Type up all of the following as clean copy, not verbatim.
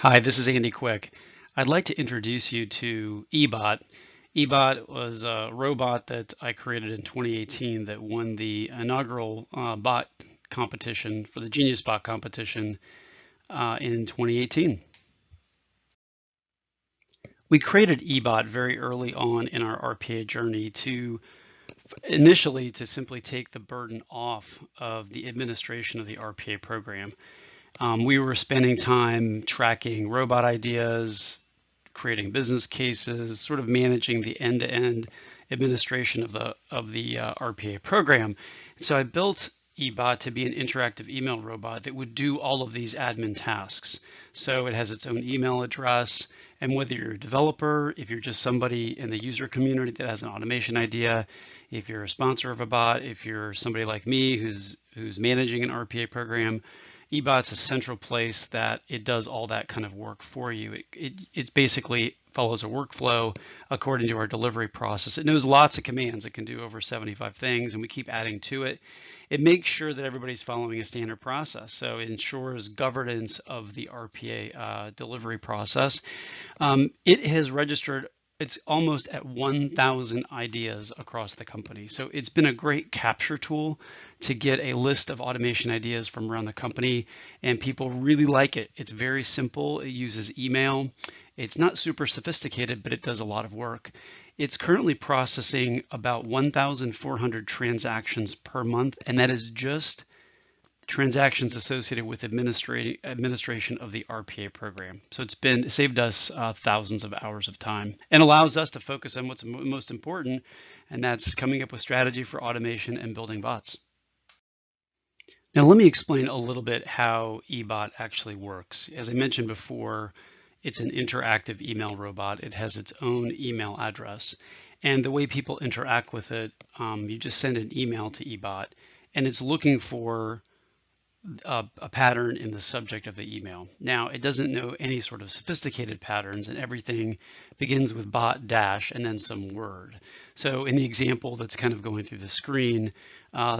Hi, this is Andy Quick. I'd like to introduce you to eBot. eBot was a robot that I created in 2018 that won the inaugural bot competition for the Genius Bot competition in 2018. We created eBot very early on in our RPA journey initially to simply take the burden off of the administration of the RPA program. We were spending time tracking robot ideas, creating business cases, sort of managing the end-to-end administration of the RPA program. So I built eBot to be an interactive email robot that would do all of these admin tasks. So it has its own email address, and whether you're a developer, if you're just somebody in the user community that has an automation idea, if you're a sponsor of a bot, if you're somebody like me who's managing an RPA program, eBot's a central place that it does all that kind of work for you. It basically follows a workflow according to our delivery process. It knows lots of commands. It can do over 75 things, and we keep adding to it. It makes sure that everybody's following a standard process. So it ensures governance of the RPA delivery process. It has registered, it's almost at 1,000 ideas across the company. So it's been a great capture tool to get a list of automation ideas from around the company, and people really like it. It's very simple. It uses email. It's not super sophisticated, but it does a lot of work. It's currently processing about 1,400 transactions per month, and that is just transactions associated with administration of the RPA program. So it saved us thousands of hours of time and allows us to focus on what's most important, and that's coming up with strategy for automation and building bots. Now let me explain a little bit how eBot actually works. As I mentioned before, it's an interactive email robot. It has its own email address, and the way people interact with it, you just send an email to eBot, and it's looking for a pattern in the subject of the email. Now, it doesn't know any sort of sophisticated patterns, and everything begins with bot dash and then some word. So in the example that's kind of going through the screen,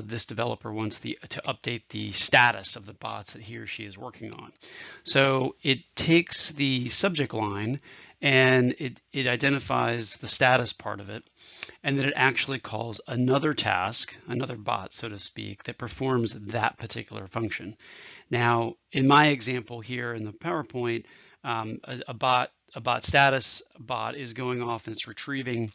this developer wants to update the status of the bots that he or she is working on. So it takes the subject line and it identifies the status part of it, and then it actually calls another task, another bot, so to speak, that performs that particular function. Now, in my example here in the PowerPoint, a bot status bot is going off and it's retrieving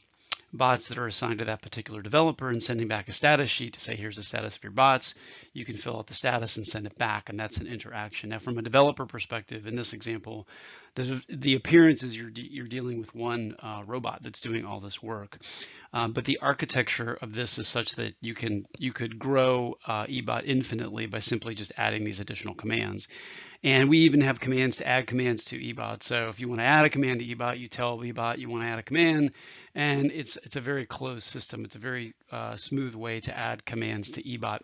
bots that are assigned to that particular developer and sending back a status sheet to say, here's the status of your bots. You can fill out the status and send it back, and that's an interaction. Now, from a developer perspective, in this example, the appearance is you're dealing with one robot that's doing all this work. But the architecture of this is such that you could grow eBot infinitely by simply just adding these additional commands. And we even have commands to add commands to eBot. So if you want to add a command to eBot, you tell eBot you want to add a command, and it's a very closed system. It's a very smooth way to add commands to eBot.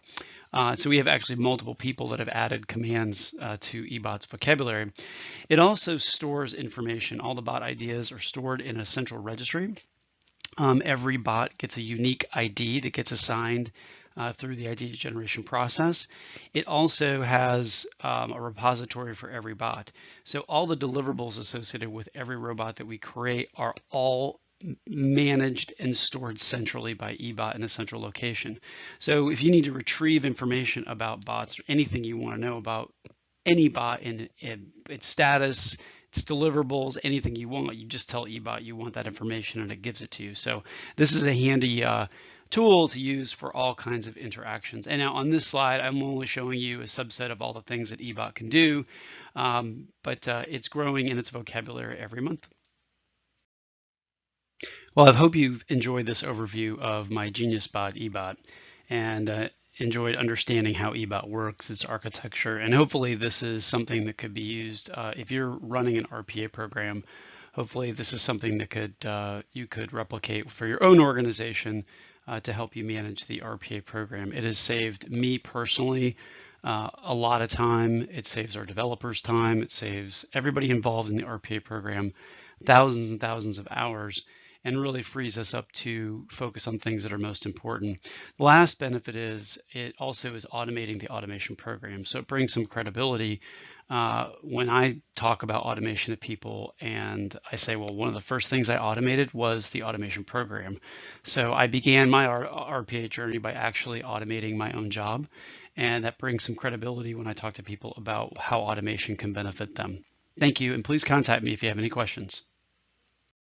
So we have actually multiple people that have added commands to eBot's vocabulary. It also stores information. All the bot ideas are stored in a central registry. Every bot gets a unique ID that gets assigned through the ID generation process. It also has a repository for every bot. So all the deliverables associated with every robot that we create are all managed and stored centrally by eBot in a central location. So if you need to retrieve information about bots or anything you want to know about any bot in its status, its deliverables, anything you want, you just tell eBot you want that information and it gives it to you. So this is a handy tool to use for all kinds of interactions. And now on this slide, I'm only showing you a subset of all the things that eBot can do, but it's growing in its vocabulary every month. Well, I hope you've enjoyed this overview of my Genius Bot eBot and enjoyed understanding how eBot works, its architecture, and hopefully this is something that could be used if you're running an RPA program. Hopefully this is something that you could replicate for your own organization to help you manage the RPA program. It has saved me personally a lot of time. It saves our developers time. It saves everybody involved in the RPA program thousands and thousands of hours, and really frees us up to focus on things that are most important. The last benefit is it also is automating the automation program. So it brings some credibility when I talk about automation to people and I say, well, one of the first things I automated was the automation program. So I began my RPA journey by actually automating my own job. And that brings some credibility when I talk to people about how automation can benefit them. Thank you. And please contact me if you have any questions.